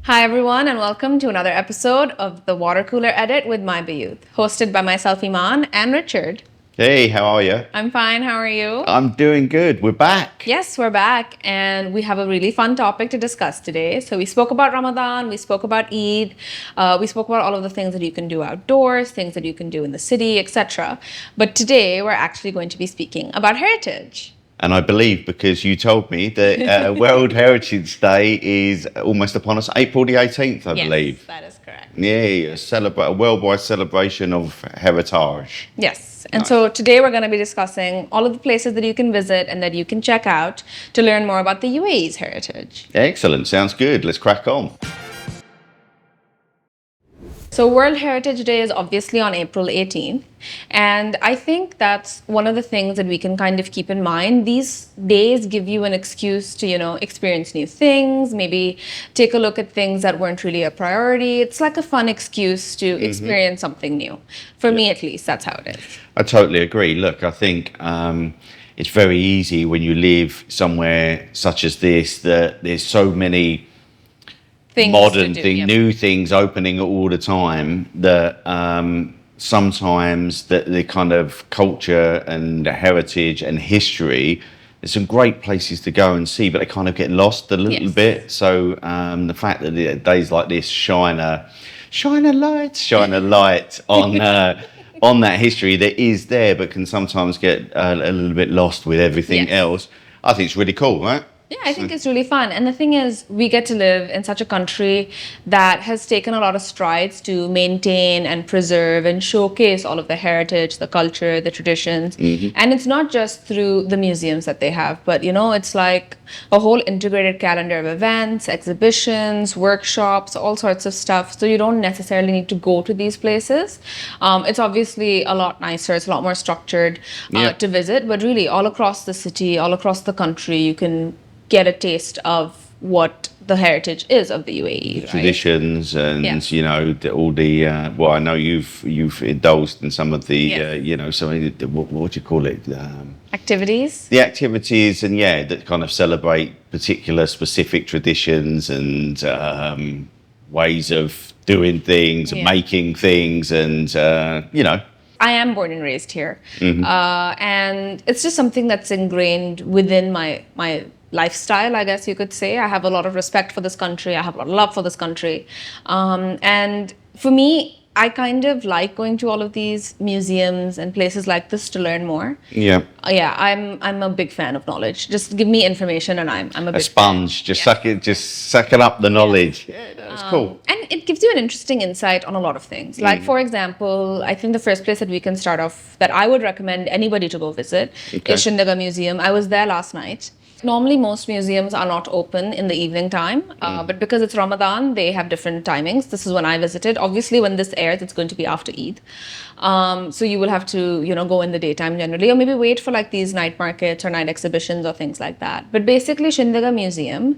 Hi, everyone, and welcome to another episode of the Water Cooler Edit with mybayut, hosted by myself, Eman, and Richard. Hey, how are you? I'm fine. How are you? I'm doing good. We're back. Yes, we're back, and we have a really fun topic to discuss today. So we spoke about Ramadan, we spoke about Eid, we spoke about all of the things that you can do outdoors, things that you can do in the city, etc. But today we're actually going to be speaking about heritage. And I believe because you told me that World Heritage Day is almost upon us, April the 18th, I believe. Yes, that is correct. Yeah, a worldwide celebration of heritage. Yes. And so today we're going to be discussing all of the places that you can visit and that you can check out to learn more about the UAE's heritage. Excellent. Sounds good. Let's crack on. So World Heritage Day is obviously on April 18th. And I think that's one of the things that we can kind of keep in mind. These days give you an excuse to, experience new things, maybe take a look at things that weren't really a priority. It's like a fun excuse to experience something new. For me, at least, that's how it is. I totally agree. Look, I think it's very easy when you live somewhere such as this that there's so many new things opening all the time that sometimes the kind of culture and heritage and history, there's some great places to go and see, but they kind of get lost a little bit. So the fact that days like this shine a light on on that history that is there, but can sometimes get a little bit lost with everything else, I think it's really cool, right? Yeah, I think it's really fun. And the thing is, we get to live in such a country that has taken a lot of strides to maintain and preserve and showcase all of the heritage, the culture, the traditions. And it's not just through the museums that they have, but, it's like a whole integrated calendar of events, exhibitions, workshops, all sorts of stuff. So you don't necessarily need to go to these places. It's obviously a lot nicer. It's a lot more structured to visit. But really, all across the city, all across the country, you can get a taste of what the heritage is of the UAE, right? Traditions and all the well, I know you've indulged in some of the some of the, what do you call it, activities, the activities, and that kind of celebrate particular specific traditions and ways of doing things and making things, and I am born and raised here, and it's just something that's ingrained within my lifestyle, I guess you could say. I have a lot of respect for this country. I have a lot of love for this country. And for me, I kind of like going to all of these museums and places like this to learn more. I'm a big fan of knowledge. Just give me information and I'm a big sponge. fan. Just sucking up the knowledge. Yeah, that's cool. And it gives you an interesting insight on a lot of things. Like, for example, I think the first place that we can start off that I would recommend anybody to go visit is Shindaga Museum. I was there last night. Normally, most museums are not open in the evening time, but because it's Ramadan, they have different timings. This is when I visited. Obviously, when this airs, it's going to be after Eid. So you will have to, go in the daytime generally, or maybe wait for like these night markets or night exhibitions or things like that. But basically, Shindaga Museum,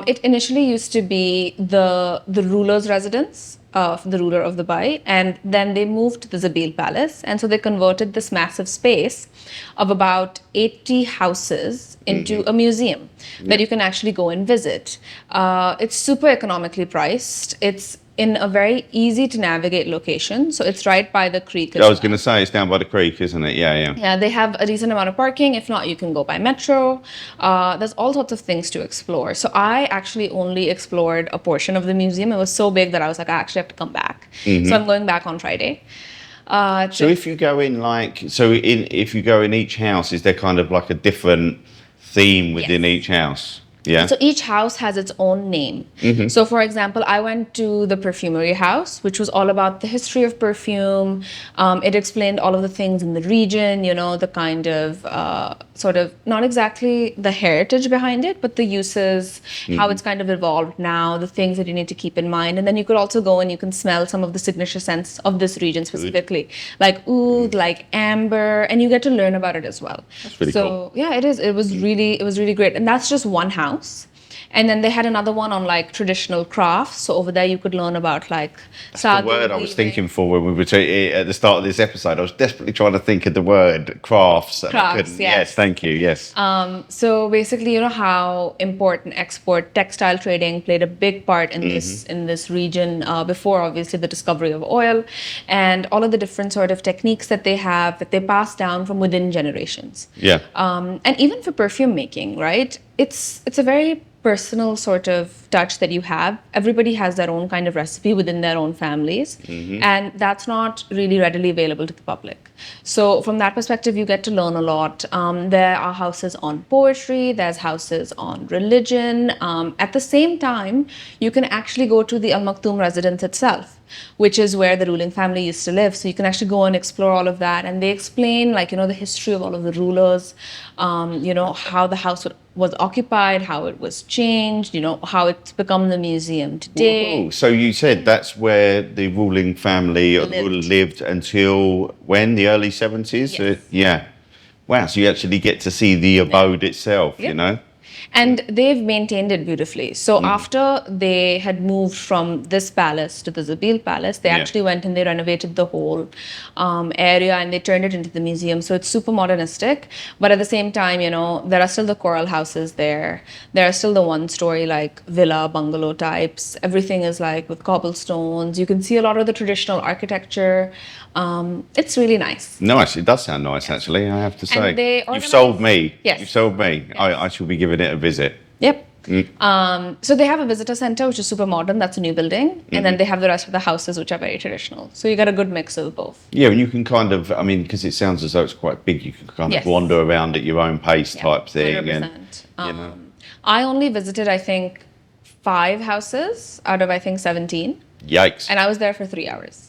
it initially used to be the ruler's residence of the ruler of Dubai, and then they moved to the Zabil Palace, and so they converted this massive space of about 80 houses into a museum that you can actually go and visit. It's super economically priced. It's in a very easy to navigate location, so it's right by the creek. I was going to say it's down by the creek, isn't it? Yeah, they have a decent amount of parking. If not, you can go by metro. There's all sorts of things to explore. So I actually only explored a portion of the museum. It was so big that I was like, I actually have to come back. So I'm going back on Friday. So if you go in if you go in each house, is there kind of like a different theme within each house? Yeah. So each house has its own name. So for example, I went to the perfumery house, which was all about the history of perfume. It explained all of the things in the region, the kind of sort of not exactly the heritage behind it, but the uses, how it's kind of evolved now, the things that you need to keep in mind. And then you could also go and you can smell some of the signature scents of this region specifically, like oud, like amber, and you get to learn about it as well. That's pretty cool. Yeah, it is. It was really great. And that's just one house. And then they had another one on like traditional crafts. So over there you could learn about like The word I was thinking for when we were at the start of this episode, I was desperately trying to think of the word crafts. And I couldn't. Yes, thank you. Yes. So basically, you know how import and export textile trading played a big part in this region before, obviously, the discovery of oil, and all of the different sort of techniques that they have that they pass down from within generations. Yeah. And even for perfume making, right? It's a very personal sort of touch that you have. Everybody has their own kind of recipe within their own families, and that's not really readily available to the public. So from that perspective, you get to learn a lot. There are houses on poetry, there's houses on religion. At the same time, you can actually go to the Al Maktoum residence itself, which is where the ruling family used to live. So you can actually go and explore all of that, and they explain, like, you know, the history of all of the rulers, you know, how the house was occupied, how it was changed, you know, how it's become the museum today. Whoa. So you said that's where the ruling family lived until when? The early 70s? Yes. Yeah. Wow. So you actually get to see the abode itself, you know? And they've maintained it beautifully. So after they had moved from this palace to the Zabil Palace, they actually went and they renovated the whole area and they turned it into the museum. So it's super modernistic. But at the same time, you know, there are still the coral houses there. There are still the one-story like villa, bungalow types. Everything is like with cobblestones. You can see a lot of the traditional architecture. It's really nice. Nice. It does sound nice, actually, I have to say. And You've sold me. Yes. You've sold me. Yes. I shall be giving it a visit. Yep. So they have a visitor center, which is super modern. That's a new building. And then they have the rest of the houses, which are very traditional. So you get a good mix of both. Yeah, and you can kind of, I mean, because it sounds as though it's quite big, you can kind of wander around at your own pace type thing. 100%. And, you know. I only visited, I think, 5 houses out of, I think, 17. Yikes. And I was there for 3 hours.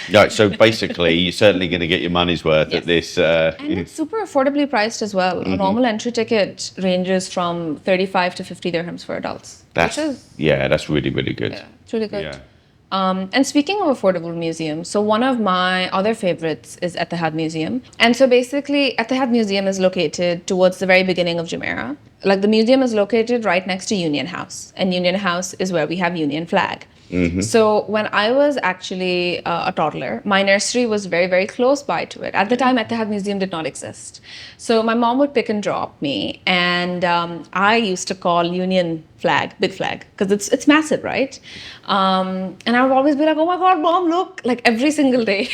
Yeah, so basically, you're certainly going to get your money's worth at this. And it's super affordably priced as well. A normal entry ticket ranges from 35 to 50 dirhams for adults. That's really, really good. Yeah, it's really good. Yeah. And speaking of affordable museums, so one of my other favorites is Etihad Museum. And so basically, Etihad Museum is located towards the very beginning of Jumeirah. Like the museum is located right next to Union House. And Union House is where we have Union flag. So when I was actually a toddler, my nursery was very, very close by to it. At the time, Etihad Museum did not exist. So my mom would pick and drop me, and I used to call Union flag, big flag, because it's massive, right? And I would always be like, oh my God, Mom, look, like every single day.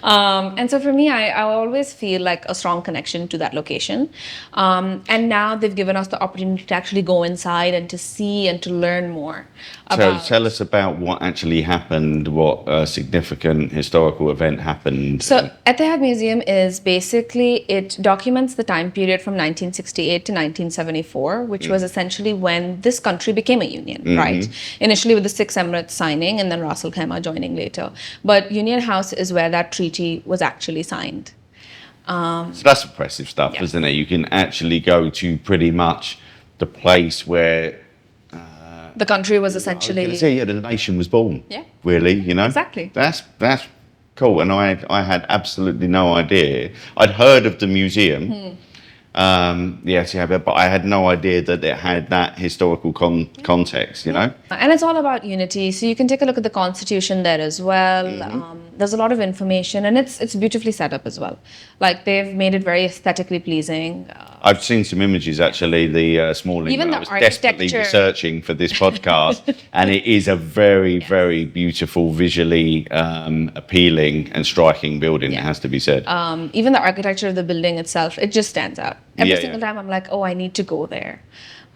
And so for me, I always feel like a strong connection to that location. And now they've given us the opportunity to actually go inside and to see and to learn more about. So tell us about what actually happened, what significant historical event happened. So Etihad Museum is basically, it documents the time period from 1968 to 1974, which was essentially when this country became a union, right? Initially with the 6 Emirates signing and then Ras Al Khaimah joining later. But Union House is where that treaty was actually signed. So that's impressive stuff, isn't it? You can actually go to pretty much the place where the country was essentially... the nation was born. Yeah. Really, you know? Exactly. That's cool. And I had absolutely no idea. I'd heard of the museum. But I had no idea that it had that historical context, you know? And it's all about unity. So you can take a look at the constitution there as well. There's a lot of information, and it's beautifully set up as well. Like, they've made it very aesthetically pleasing. I've seen some images, actually, this morning. Even when the I was desperately architecture. researching for this podcast, and it is a very, very beautiful, visually appealing and striking building, it has to be said. Even the architecture of the building itself, it just stands out. Every single time I'm like, oh, I need to go there.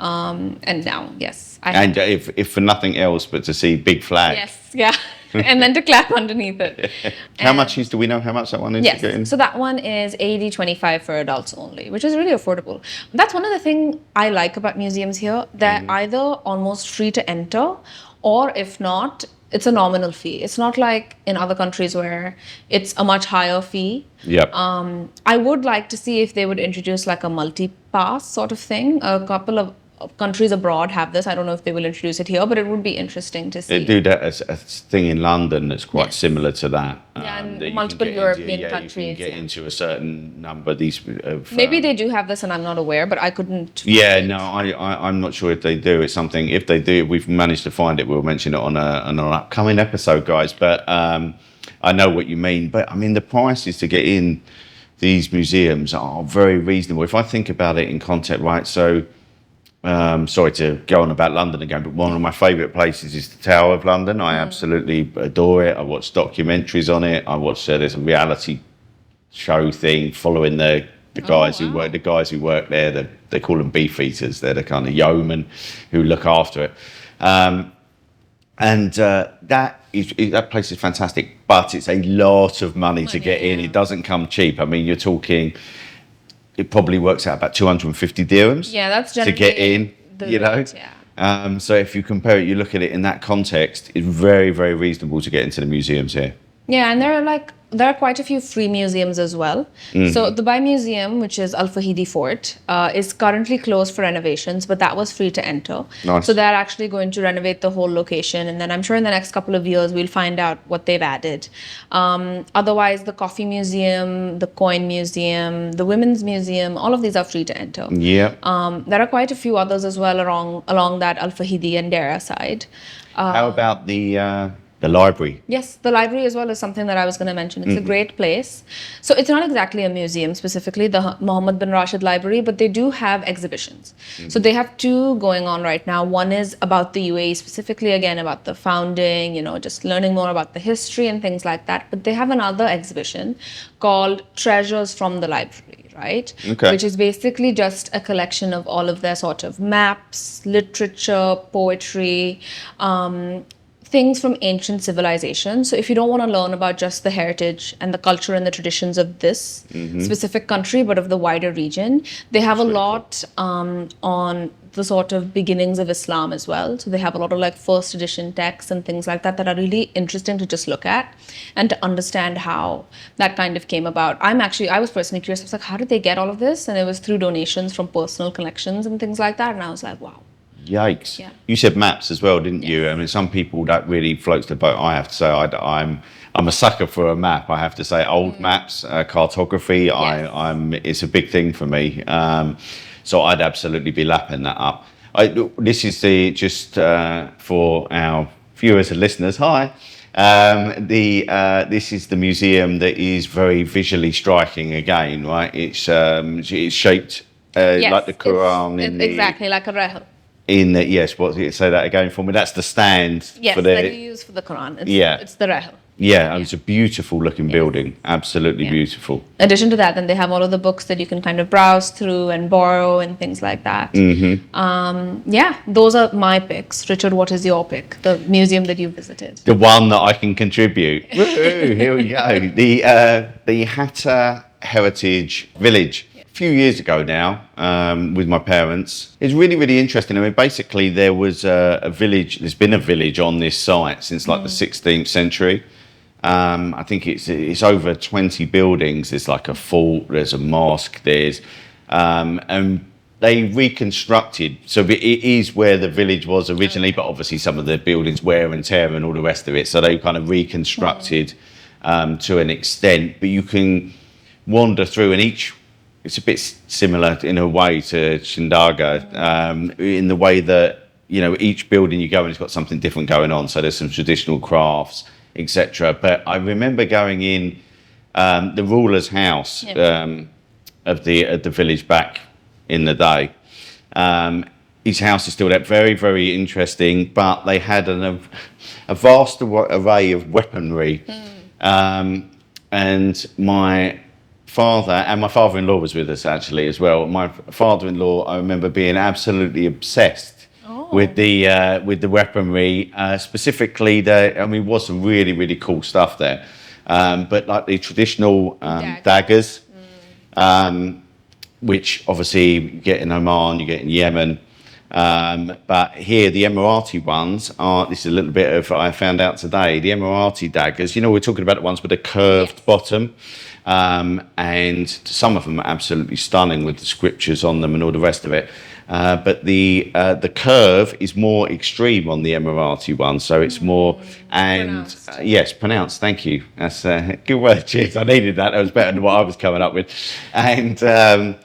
And now, yes. If for nothing else but to see big flag. Yes, yeah. And then to clap underneath it. How much do we know how much that one is to get in? So that one is $80.25 for adults only, which is really affordable. That's one of the things I like about museums here. They're either almost free to enter, or if not, it's a nominal fee. It's not like in other countries where it's a much higher fee. Yep. I would like to see if they would introduce like a multi-pass sort of thing. A couple of countries abroad have this. I don't know if they will introduce it here, but it would be interesting to see. They do that as a thing in London that's quite Yes. similar to that. Yeah, and that you multiple can get European into, countries. You can get into a certain number of these. Maybe they do have this, and I'm not aware, but I couldn't. Yeah, no, I'm not sure if they do. It's something, if they do, if we've managed to find it, we'll mention it on an upcoming episode, guys. But I know what you mean. But I mean, the prices to get in these museums are very reasonable. If I think about it in context, right? So, sorry to go on about London again, but one of my favourite places is the Tower of London. I absolutely adore it. I watch documentaries on it. I watch there's a reality show thing following the guys who work there. They call them beef eaters. They're the kind of yeomen who look after it. That place is fantastic, but it's a lot of money to get in. It doesn't come cheap. I mean, you're talking, it probably works out about 250 dirhams. Yeah, that's to generally get in. the rate, yeah. So if you compare it, you look at it in that context, it's very, very reasonable to get into the museums here. Yeah, and there are quite a few free museums as well. So the Dubai Museum, which is Al Fahidi Fort, is currently closed for renovations, but that was free to enter. Nice. So they're actually going to renovate the whole location, and then I'm sure in the next couple of years we'll find out what they've added. Otherwise, the Coffee Museum, the Coin Museum, the Women's Museum, all of these are free to enter. Yeah. There are quite a few others as well along that Al Fahidi and Dera side. How about the library? Yes, the library as well is something that I was going to mention. It's a great place. So it's not exactly a museum specifically, the Mohammed bin Rashid Library, but they do have exhibitions. So they have two going on right now. One is about the UAE, specifically again about the founding, just learning more about the history and things like that. But they have another exhibition called Treasures from the Library, right? Okay. Which is basically just a collection of all of their sort of maps, literature, poetry, things from ancient civilizations. So if you don't want to learn about just the heritage and the culture and the traditions of this specific country, but of the wider region, they have a lot on the sort of beginnings of Islam as well. So they have a lot of like first edition texts and things like that that are really interesting to just look at and to understand how that kind of came about. I was personally curious. I was like, how did they get all of this? And it was through donations from personal collections and things like that. And I was like, wow. Yikes. Yeah. You said maps as well, didn't you? I mean, some people that really floats the boat. I have to say, I'm a sucker for a map. I have to say, old maps, cartography. Yes. It's a big thing for me. So I'd absolutely be lapping that up. This is for our viewers and listeners. Hi. This is the museum that is very visually striking again, right? It's shaped like the Quran exactly like a rahel. Say that again for me. That's the stand. Yes, that you use for the Quran. It's the rahel. Yeah, it's a beautiful looking building. Absolutely beautiful. In addition to that, then they have all of the books that you can kind of browse through and borrow and things like that. Those are my picks. Richard, what is your pick? The museum that you visited? The one that I can contribute. Woo-hoo, here we go. The Hatta Heritage Village. A few years ago now, with my parents. It's really, really interesting. I mean, basically there was a village, there's been a village on this site since like the 16th century. I think it's over 20 buildings. There's like a fort, there's a mosque, and they reconstructed. So it is where the village was originally, but obviously some of the buildings wear and tear and all the rest of it. So they kind of reconstructed to an extent, but you can wander through and it's a bit similar in a way to Shindaga, in the way that, each building you go in has got something different going on. So there's some traditional crafts, etc. But I remember going in the ruler's house of the village back in the day. His house is still there, very, very interesting, but they had a vast array of weaponry. And my father-in-law was with us actually as well. My father-in-law, I remember being absolutely obsessed with the weaponry, specifically was some really, really cool stuff there. But like the traditional daggers, which obviously you get in Oman, you get in Yemen. But here, the Emirati ones this is a little bit of, I found out today, the Emirati daggers, we're talking about the ones with a curved bottom. And some of them are absolutely stunning with the scriptures on them and all the rest of it. but the curve is more extreme on the Emirati one, so it's more Pronounced. yes, pronounced. Thank you. That's a good word. Cheers. I needed that. That was better than what I was coming up with, and.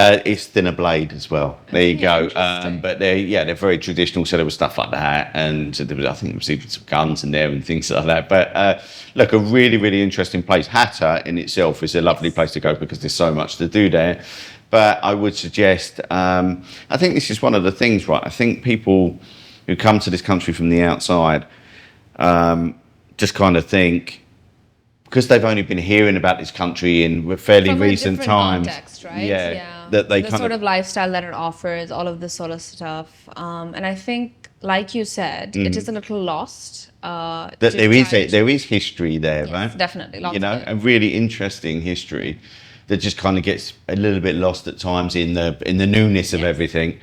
It's thinner blade as well. There you go. But they're very traditional. So there was stuff like that, and there was, I think there was even some guns in there and things like that. But look, a really, really interesting place. Hatta in itself is a lovely place to go because there's so much to do there. But I would suggest, I think this is one of the things, right? I think people who come to this country from the outside just kind of think, because they've only been hearing about this country in fairly From recent a different times, context, right? that they the kind sort of lifestyle that it offers, all of this sort of stuff, and I think, like you said, it is a little lost. That there is history there, yes, right? definitely, lots you know, of it. a really interesting history that just kind of gets a little bit lost at times in the newness of everything.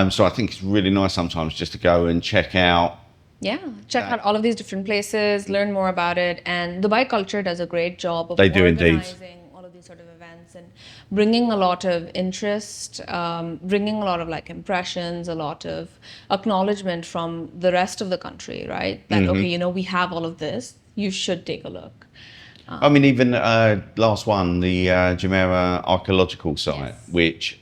So I think it's really nice sometimes just to go and check out. Yeah, check out all of these different places, learn more about it, and Dubai Culture does a great job of They do indeed. organizing all of these sort of events and bringing a lot of interest, bringing a lot of like impressions, a lot of acknowledgement from the rest of the country, right? That okay, you know, we have all of this, you should take a look. I mean, even last one, the Jumeirah archaeological site, Yes. which,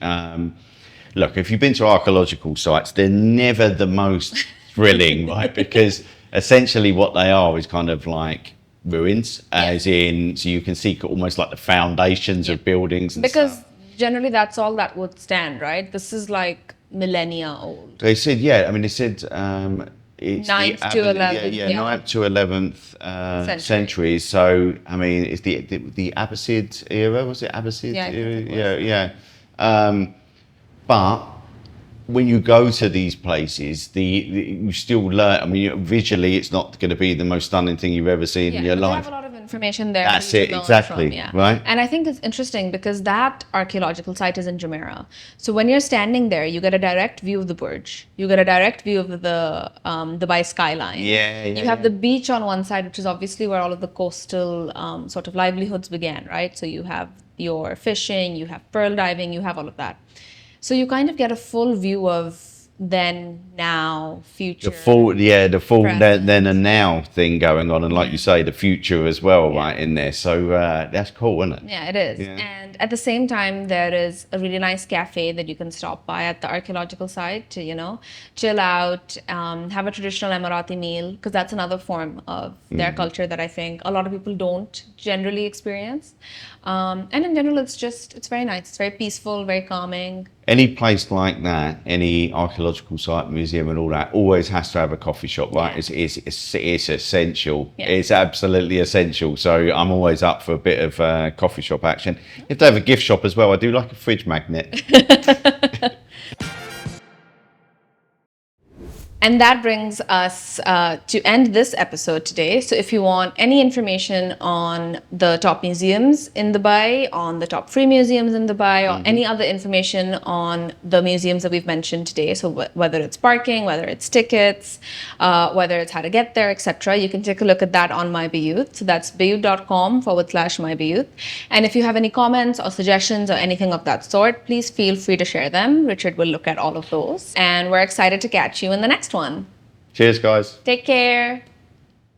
look, if you've been to archaeological sites, they're never the most thrilling, right? Because essentially what they are is kind of like ruins, as in, so you can see almost like the foundations of buildings and Because stuff. generally that's all that would stand, right? This is like millennia old. They said, they said it's Ninth the to 11th, yeah, yeah. 9th to 11th century. So, I mean, it's the Abbasid era, was it Abbasid Yeah, I think era? it was. Yeah. But when you go to these places, you still learn. I mean, visually, it's not going to be the most stunning thing you've ever seen in your but life. they have a lot of information there. That's for you it, to learn exactly, from, yeah. right? And I think it's interesting because that archaeological site is in Jumeirah. So when you're standing there, you get a direct view of the Burj. You get a direct view of the Dubai skyline. Yeah, You have the beach on one side, which is obviously where all of the coastal sort of livelihoods began, right? So you have your fishing, you have pearl diving, you have all of that. So you kind of get a full view of then, now, future. The full present. then and now thing going on, and like you say, the future as well, right in there. So that's cool, isn't it? Yeah, it is. Yeah. And at the same time, there is a really nice cafe that you can stop by at the archaeological site to, you know, chill out, have a traditional Emirati meal, because that's another form of their culture that I think a lot of people don't generally experience. And in general, it's very nice. It's very peaceful, very calming. Any place like that, any archaeological site, museum, and all that, always has to have a coffee shop, right? Yeah. It's essential. Yeah. It's absolutely essential. So I'm always up for a bit of coffee shop action. If they have a gift shop as well, I do like a fridge magnet. And that brings us to end this episode today. So if you want any information on the top museums in Dubai, on the top free museums in Dubai, or any other information on the museums that we've mentioned today, so whether it's parking, whether it's tickets, whether it's how to get there, etc., you can take a look at that on mybayut. So that's bayut.com/mybayut. And if you have any comments or suggestions or anything of that sort, please feel free to share them. Richard will look at all of those. And we're excited to catch you in the next one. Cheers, guys. Take care.